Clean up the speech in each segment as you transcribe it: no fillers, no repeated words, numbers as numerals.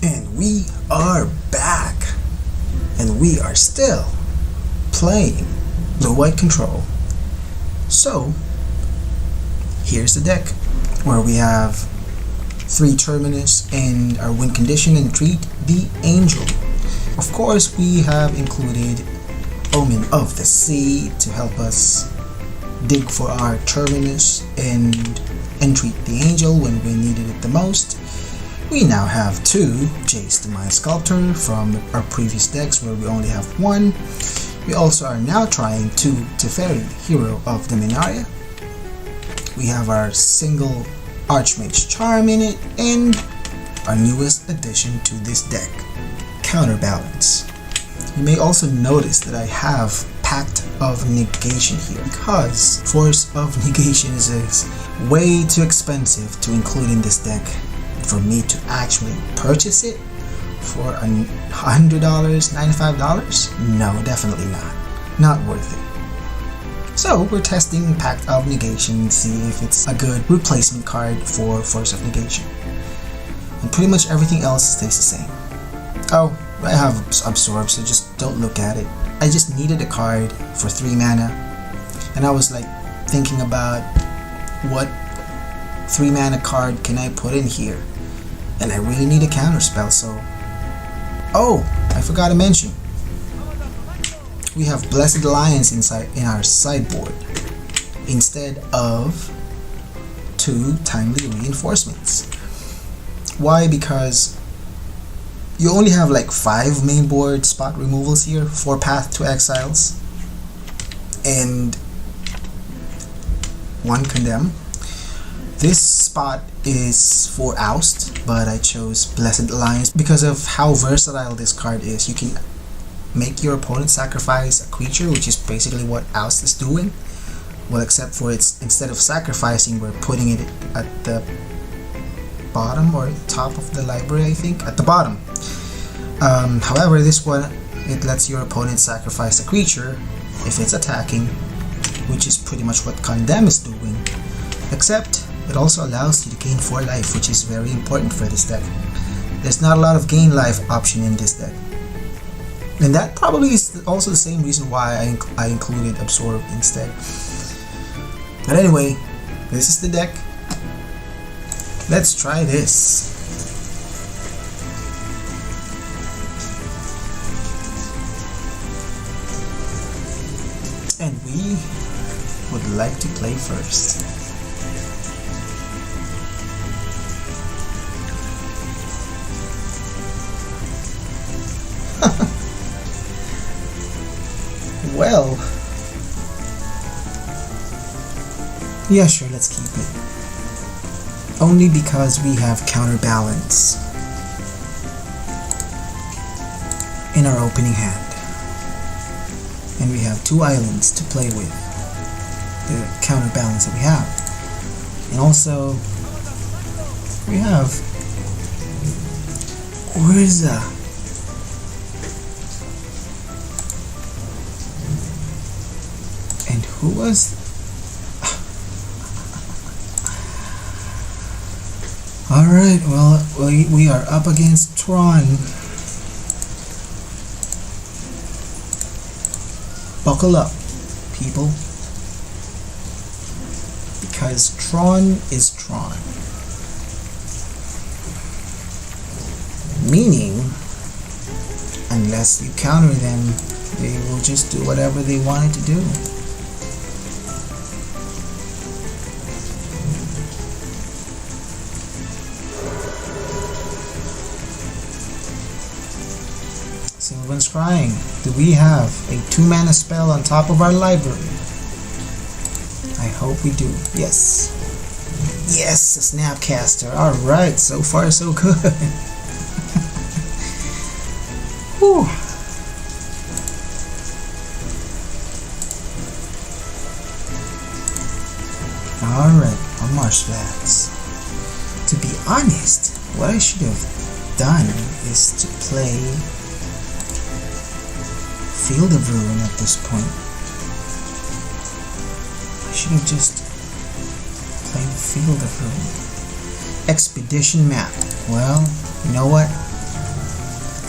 And we are back, and we are still playing blue-white control. So here's the deck, where we have 3 Terminus and our win condition and treat the Angel. Of course, we have included Omen of the Sea to help us dig for our Terminus and entreat the Angel when we needed it the most. We now have 2 Jace the Mind Sculptor from our previous decks where we only have 1. We also are now trying 2 Teferi, Hero of the Minaria. We have our single Archmage Charm in it, and our newest addition to this deck, Counterbalance. You may also notice that I have Pact of Negation here, because Force of Negation is way too expensive to include in this deck for me to actually purchase it for $100, $95. No, definitely not worth it. So we're testing Pact of Negation, see if it's a good replacement card for Force of Negation. And pretty much everything else stays the same. Oh, I have Absorb, so just don't look at it. I just needed a card for 3 mana, and I was like thinking about what 3 mana card can I put in here, and I really need a counter spell. So oh, I forgot to mention, we have Blessed Alliance in our sideboard instead of 2 Timely Reinforcements. Why? Because you only have like 5 main board spot removals here, 4 Path to Exiles and 1 Condemn. This spot is for Oust, but I chose Blessed Alliance because of how versatile this card is. You can make your opponent sacrifice a creature, which is basically what Oust is doing. Well, except for it's instead of sacrificing, we're putting it at the bottom or top of the library, I think, at the bottom. However, this one, it lets your opponent sacrifice a creature if it's attacking, which is pretty much what Condemn is doing, except it also allows you to gain 4 life, which is very important for this deck. There's not a lot of gain life option in this deck, and that probably is also the same reason why I included Absorb instead. But anyway, this is the deck. Let's try this. And we would like to play first. Well, yeah, sure, let's keep it. Only because we have Counterbalance in our opening hand. And we have 2 islands to play with, the Counterbalance that we have. And also, we have Urza. And who was... Alright, well, we are up against Tron. Buckle up, people. Because Tron is Tron. Meaning, unless you counter them, they will just do whatever they wanted to do. Sylvan's Crying. Do we have a 2 mana spell on top of our library? I hope we do. Yes. Yes, a Snapcaster. Alright, so far so good. Whew. Alright, on Marshlands. To be honest, what I should have done is to play Field of Ruin at this point. I should have just played Field of Ruin. Expedition map. Well, you know what?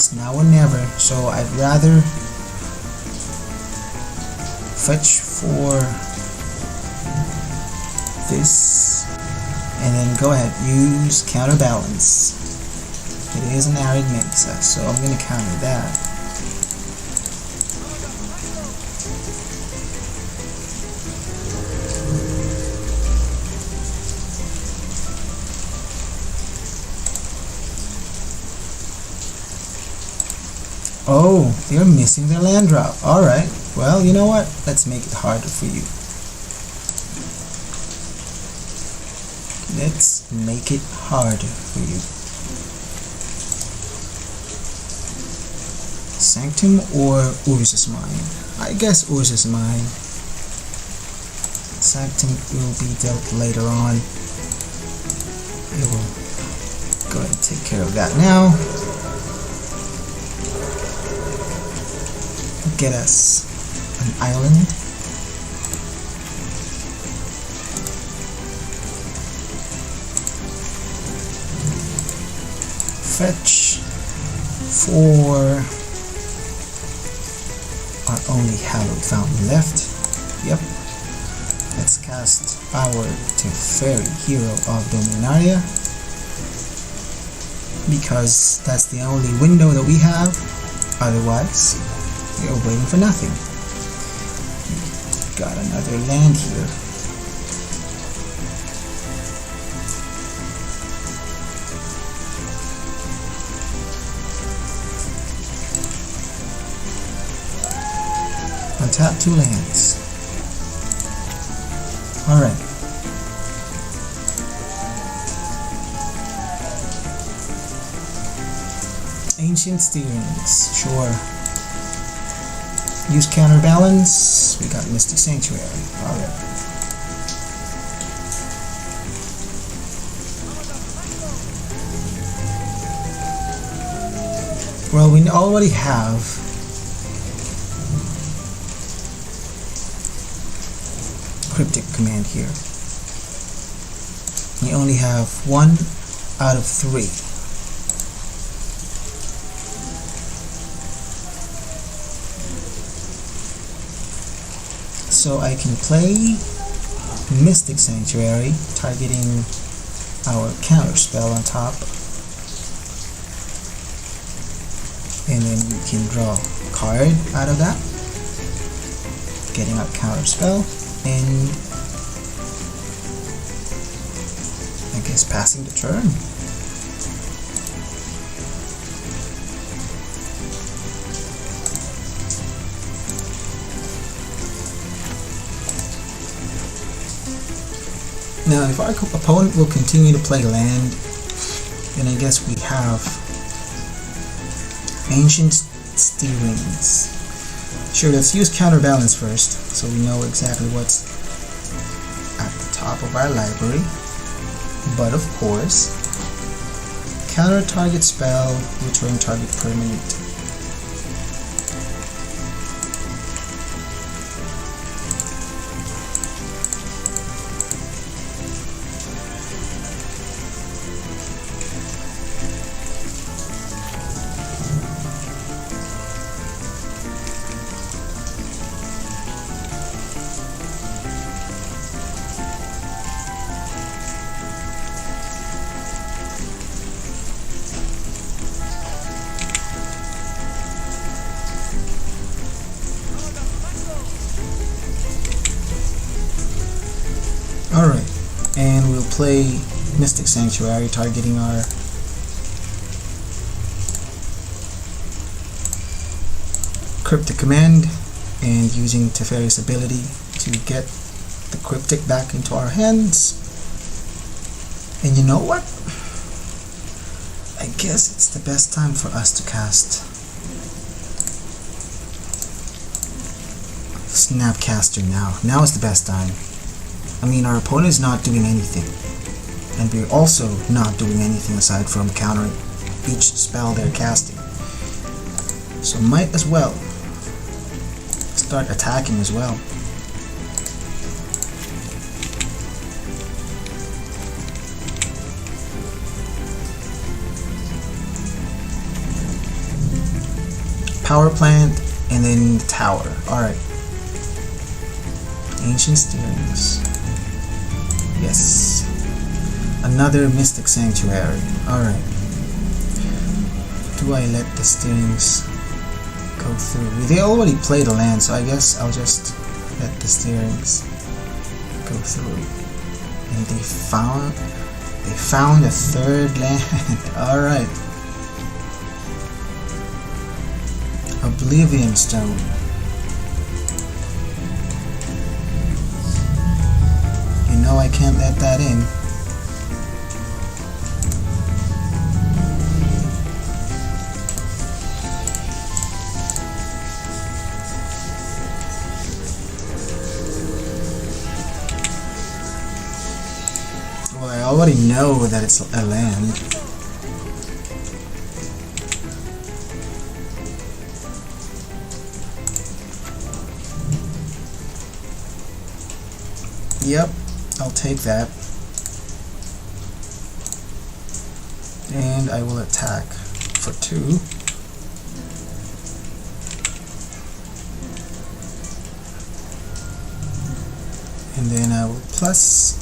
It's now or never, so I'd rather fetch for this and then go ahead, use counterbalance. It is an arid mesa, so I'm going to counter that. Oh, they're missing their land drop. Alright, well, you know what? Let's make it harder for you. Let's make it harder for you. Sanctum or Urza's Mine? I guess Urza's Mine. Sanctum will be dealt later on. I will go ahead and take care of that now. Get us an island. Fetch for our only hallowed fountain left. Yep. Let's cast our Teferi, Hero of Dominaria, because that's the only window that we have. Otherwise, we're waiting for nothing. Got another land here. Untap 2 lands. Alright. Ancient Steerings, sure. Use counterbalance. We got Mystic Sanctuary. Alright. Well, we already have Cryptic Command here. We only have 1 out of 3. So I can play Mystic Sanctuary, targeting our counter spell on top, and then we can draw a card out of that, getting our counter spell, and I guess passing the turn. Now, if our opponent will continue to play land, then I guess we have Ancient Steerings. Sure, let's use counterbalance first, so we know exactly what's at the top of our library. But of course, counter target spell, return target permanent. Alright, and we'll play Mystic Sanctuary, targeting our Cryptic Command, and using Teferi's ability to get the Cryptic back into our hands. And you know what? I guess it's the best time for us to cast Snapcaster now. Now is the best time. I mean, our opponent is not doing anything, and we're also not doing anything aside from countering each spell they're casting. So might as well start attacking as well. power plant, and then the tower. Alright. Ancient Steerings. Yes. Another Mystic Sanctuary. Alright. Do I let the Steerings go through? They already played a land, so I guess I'll just let the Steerings go through. And they found a third land. Alright. Oblivion Stone. You know I can't let that in. Well, I already know that it's a land. Yep, I'll take that. And I will attack for 2. And then I will plus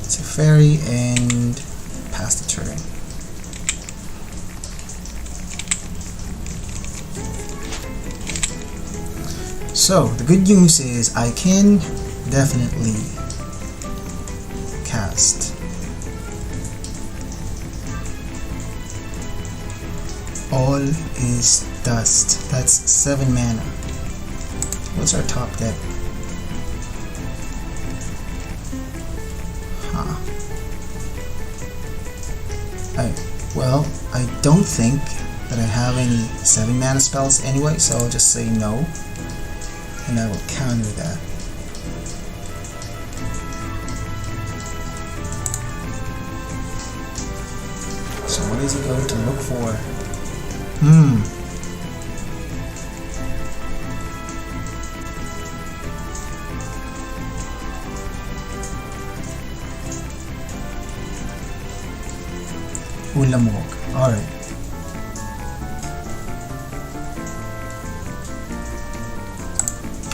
Teferi and pass the turn. So, the good news is I can definitely cast All is Dust. That's 7 mana. What's our top deck? Well, I don't think that I have any 7 mana spells anyway, so I'll just say no. And I will counter that. So what is he going to look for? Ulamog. Alright.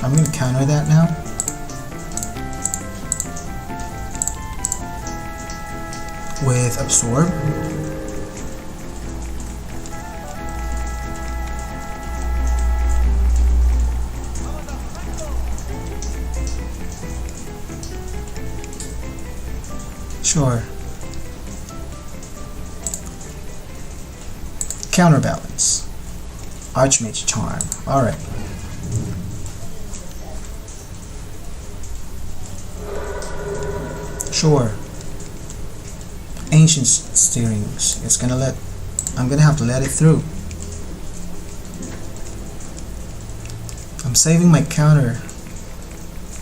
I'm going to counter that now. With Absorb. Sure. Counterbalance. Archmage Charm. Alright. Sure. Ancient Steerings. It's gonna let... I'm gonna have to let it through. I'm saving my counter.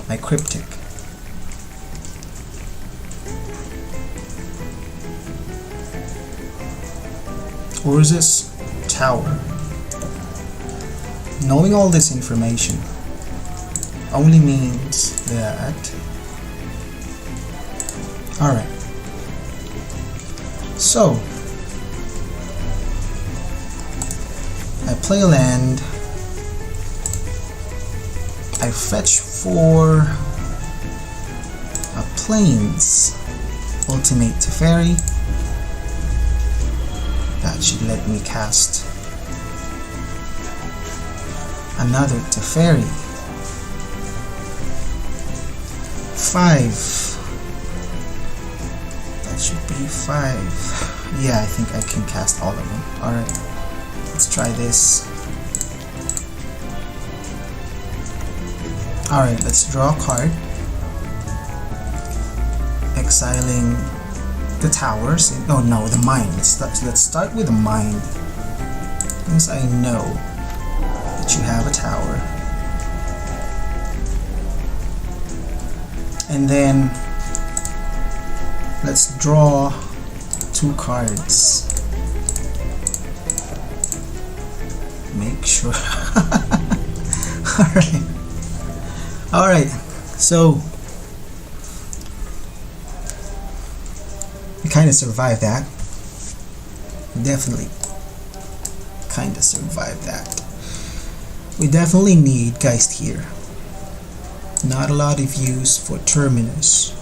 My Cryptic. Urza's Tower. Knowing all this information only means that... Alright. So, I play a land. I fetch for a Plains Ultimate Teferi. That should let me cast another Teferi. 5. That should be 5. Yeah, I think I can cast all of them. Alright, let's try this. Alright, let's draw a card. Exiling the towers. No, the mine. Let's start with the mine. Since I know that you have a tower. And then let's draw 2 cards. Make sure. Alright, so we kind of survived that. Definitely kind of survived that. We definitely need Geist here. Not a lot of use for Terminus.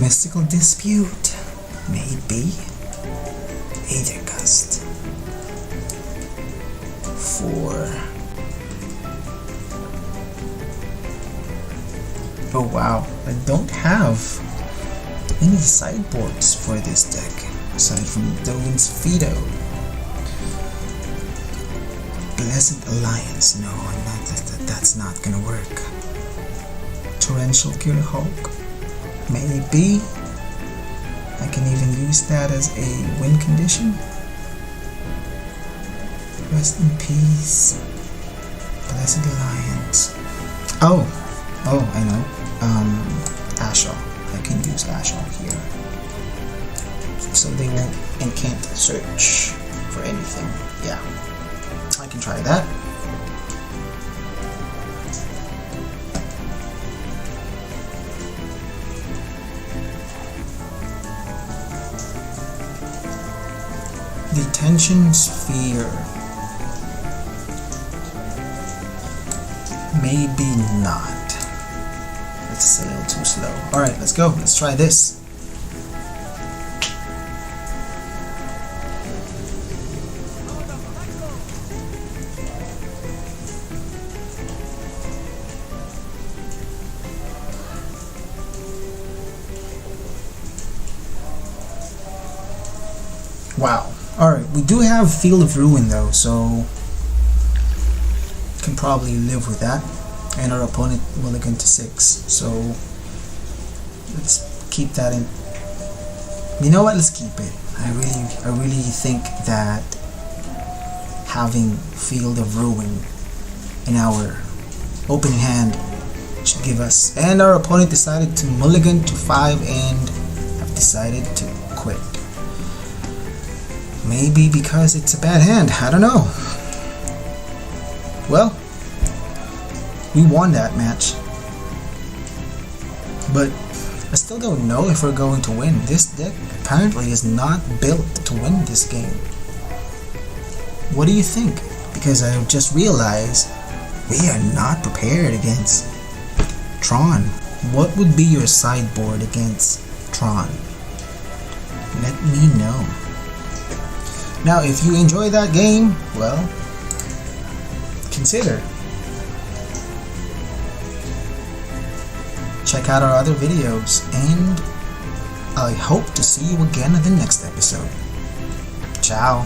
Mystical Dispute, maybe. Aether Gust. 4. Oh wow, I don't have any sideboards for this deck aside from Dovin's Fido. Blessed Alliance, no, that's not gonna work. Torrential Killer Hulk, maybe. I can even use that as a win condition. Rest in peace. Blessed Alliance. Oh, I know. Ashall. I can use Ashall here. So they won't incant search for anything. Yeah. I can try that. Detention Sphere. Maybe not. It's a little too slow. Alright, let's go. Let's try this. Wow. Alright, we do have Field of Ruin though, so can probably live with that. And our opponent mulligan to 6, so let's keep that in. You know what? Let's keep it. I really think that having Field of Ruin in our opening hand should give us. And our opponent decided to mulligan to 5 and have decided to quit. Maybe because it's a bad hand. I don't know. Well, we won that match, but I still don't know if we're going to win. This deck apparently is not built to win this game. What do you think? Because I just realized we are not prepared against Tron. What would be your sideboard against Tron? Let me know. Now, if you enjoy that game, well, consider check out our other videos, and I hope to see you again in the next episode. Ciao.